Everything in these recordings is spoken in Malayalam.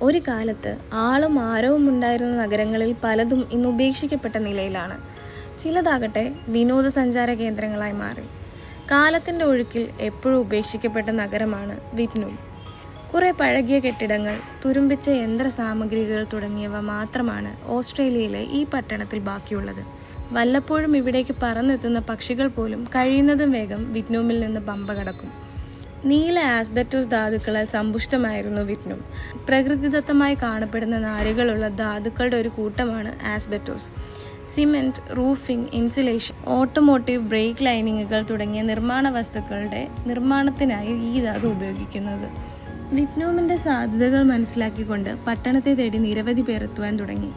ഒരു കാലത്ത് ആളും ആരവും ഉണ്ടായിരുന്ന നഗരങ്ങളിൽ പലതും ഇന്ന് ഉപേക്ഷിക്കപ്പെട്ട നിലയിലാണ്. ചിലതാകട്ടെ വിനോദസഞ്ചാര കേന്ദ്രങ്ങളായി മാറി. കാലത്തിൻ്റെ ഒഴുക്കിൽ എപ്പോഴും ഉപേക്ഷിക്കപ്പെട്ട നഗരമാണ് വിറ്റ്നൂം. കുറേ പഴകിയ കെട്ടിടങ്ങൾ, തുരുമ്പിച്ച യന്ത്രസാമഗ്രികൾ തുടങ്ങിയവ മാത്രമാണ് ഓസ്ട്രേലിയയിലെ ഈ പട്ടണത്തിൽ ബാക്കിയുള്ളത്. വല്ലപ്പോഴും ഇവിടേക്ക് പറന്നെത്തുന്ന പക്ഷികൾ പോലും കഴിയുന്നതും വേഗം വിറ്റ്നൂമിൽ നിന്ന് പമ്പ കടക്കും. നീല ആസ്ബെറ്റോസ് ധാതുക്കളാൽ സമ്പുഷ്ടമായിരുന്നു വിറ്റ്നൂം. പ്രകൃതിദത്തമായി കാണപ്പെടുന്ന നാരുകളുള്ള ധാതുക്കളുടെ ഒരു കൂട്ടമാണ് asbestos. Cement, roofing, insulation, automotive, brake ലൈനിങ്ങുകൾ തുടങ്ങിയ നിർമ്മാണ വസ്തുക്കളുടെ നിർമ്മാണത്തിനായി ഈ ധാതു ഉപയോഗിക്കുന്നത്. വിറ്റ്നൂമിൻ്റെ സാധ്യതകൾ മനസ്സിലാക്കിക്കൊണ്ട് പട്ടണത്തെ തേടി നിരവധി പേർ എത്തുവാൻ തുടങ്ങി.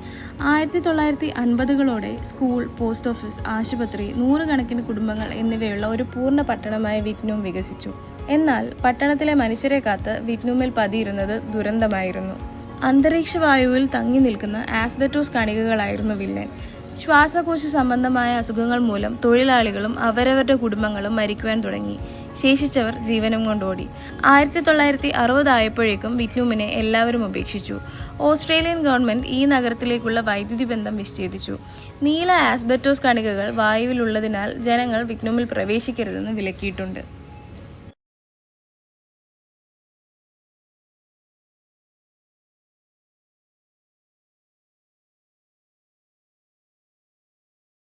1950കളോടെ സ്കൂൾ, പോസ്റ്റ് ഓഫീസ്, ആശുപത്രി, നൂറുകണക്കിന് കുടുംബങ്ങൾ എന്നിവയുള്ള ഒരു പൂർണ്ണ പട്ടണമായി വിറ്റ്നൂം വികസിച്ചു. എന്നാൽ പട്ടണത്തിലെ മനുഷ്യരെ കാത്ത് വിറ്റ്നൂമിൽ പതിയിരുന്നത് ദുരന്തമായിരുന്നു. അന്തരീക്ഷ വായുവിൽ തങ്ങി നിൽക്കുന്ന ആസ്ബെറ്റോസ് കണികകളായിരുന്നു വില്ലൻ. ശ്വാസകോശ സംബന്ധമായ അസുഖങ്ങൾ മൂലം തൊഴിലാളികളും അവരവരുടെ കുടുംബങ്ങളും മരിക്കുവാൻ തുടങ്ങി. ശേഷിച്ചവർ ജീവനും കൊണ്ടോടി. 1960 ആയപ്പോഴേക്കും വിറ്റ്നൂമിനെ എല്ലാവരും ഉപേക്ഷിച്ചു. ഓസ്ട്രേലിയൻ ഗവൺമെന്റ് ഈ നഗരത്തിലേക്കുള്ള വൈദ്യുതി ബന്ധം വിച്ഛേദിച്ചു. നീല ആസ്ബെറ്റോസ് കണികകൾ വായുവിലുള്ളതിനാൽ ജനങ്ങൾ വിറ്റ്നൂമിൽ പ്രവേശിക്കരുതെന്ന് വിലക്കിയിട്ടുണ്ട്.